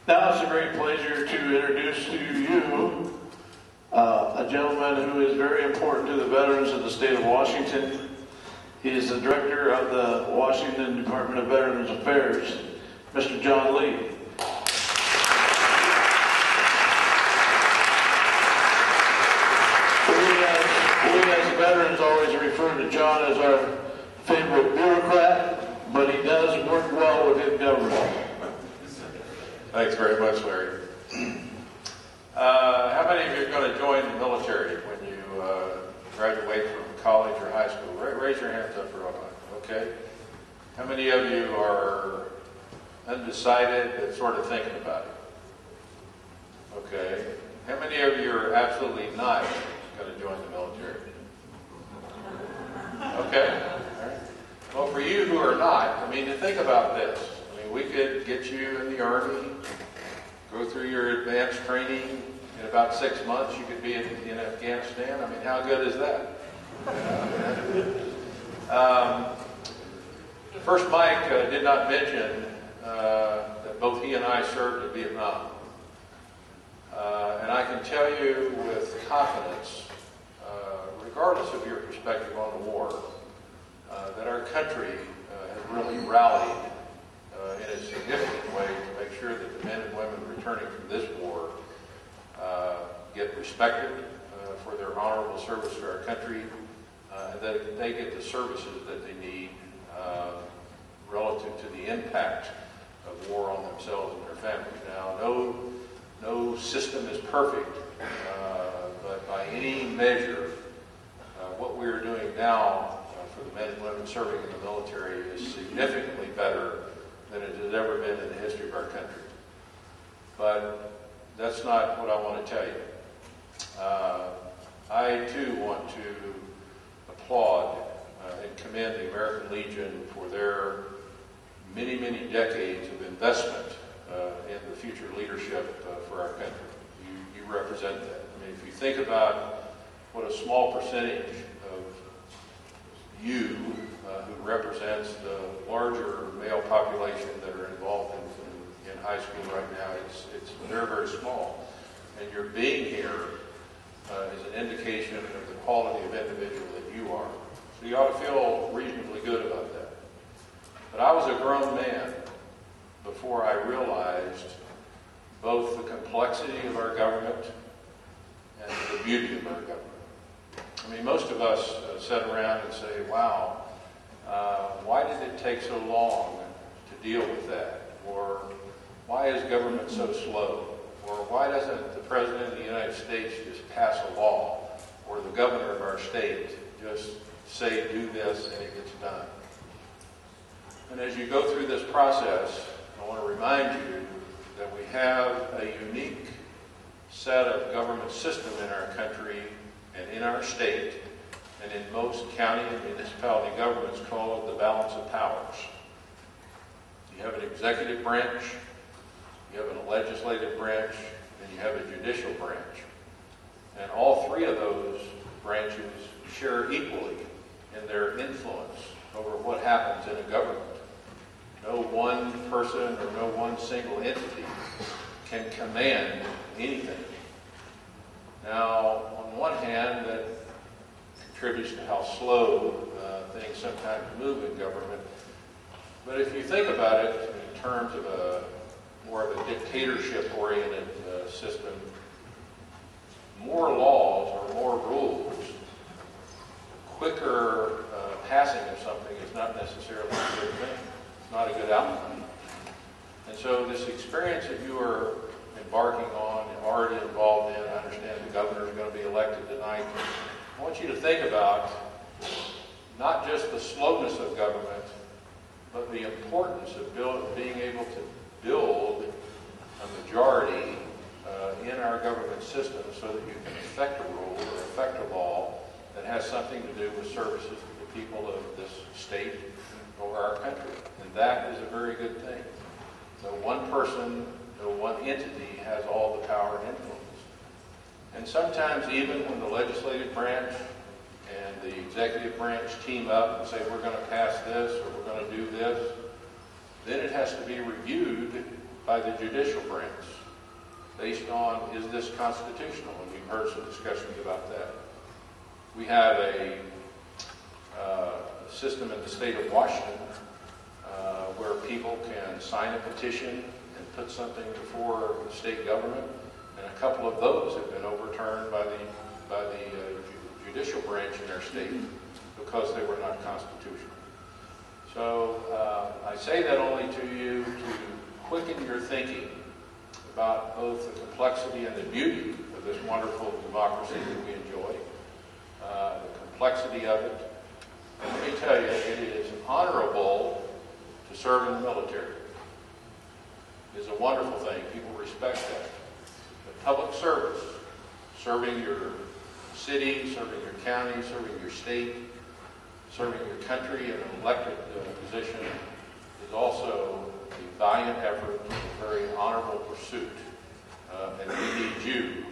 Now it's a great pleasure to introduce to you a gentleman who is very important to the veterans of the state of Washington. He is the director of the Washington Department of Veterans Affairs, Mr. John Lee. We as veterans always refer to John as our favorite bureaucrat, but he does work well within government. Thanks very much, Larry. How many of you are going to join the military when you graduate from college or high school? Raise your hands up for a moment, okay? How many of you are undecided but sort of thinking about it? Okay. How many of you are absolutely not going to join the military? Okay. All right. Well, for you who are not, I mean, think about this. We could get you in the Army, go through your advanced training. In about 6 months, you could be in Afghanistan. I mean, how good is that? First, Mike did not mention that both he and I served in Vietnam. And I can tell you with confidence, regardless of your perspective on the war, that our country has really rallied in a significant way to make sure that the men and women returning from this war get respected for their honorable service to our country, and that they get the services that they need relative to the impact of war on themselves and their families. Now, no system is perfect, but by any measure, what we are doing now for the men and women serving in the military is significantly better than it has ever been in the history of our country. But that's not what I want to tell you. I too want to applaud and commend the American Legion for their many, many decades of investment in the future leadership for our country. You represent that. I mean, if you think about what a small percentage of you who represents the larger male population that are involved in high school right now, it's very, very small. And your being here is an indication of the quality of individual that you are. So you ought to feel reasonably good about that. But I was a grown man before I realized both the complexity of our government and the beauty of our government. I mean, most of us sit around and say, wow, why did it take so long to deal with that? Or why is government so slow? Or why doesn't the President of the United States just pass a law? Or the governor of our state just say, do this, and it gets done? And as you go through this process, I want to remind you that we have a unique set of government system in our country and in our state, and in most county and municipality governments called the balance of powers. You have an executive branch, you have a legislative branch, and you have a judicial branch. And all three of those branches share equally in their influence over what happens in a government. No one person or no one single entity can command anything. Now, on one hand, that contributes to how slow things sometimes move in government. But if you think about it in terms of more of a dictatorship-oriented system, more laws or more rules, quicker passing of something is not necessarily a good thing. It's not a good outcome. And so this experience that you are embarking on and already involved in, I understand the governor is going to be elected tonight. I want you to think about not just the slowness of government, but the importance of being able to build a majority in our government system so that you can effect a rule or effect a law that has something to do with services to the people of this state or our country. And that is a very good thing. So one person, no one entity has all the power and influence. And sometimes even when the legislative branch and the executive branch team up and say, we're going to pass this or we're going to do this, then it has to be reviewed by the judicial branch based on, is this constitutional? And we've heard some discussions about that. We have a system in the state of Washington where people can sign a petition and put something before the state government, and a couple of those have been overturned by the judicial branch in their state because they were not constitutional. So I say that only to you to quicken your thinking about both the complexity and the beauty of this wonderful democracy that we enjoy, the complexity of it. And let me tell you, it is honorable to serve in the military. It is a wonderful thing. People respect that. But public service, serving your city, serving your county, serving your state, serving your country in an elected position is also a valiant effort, a very honorable pursuit. And we need you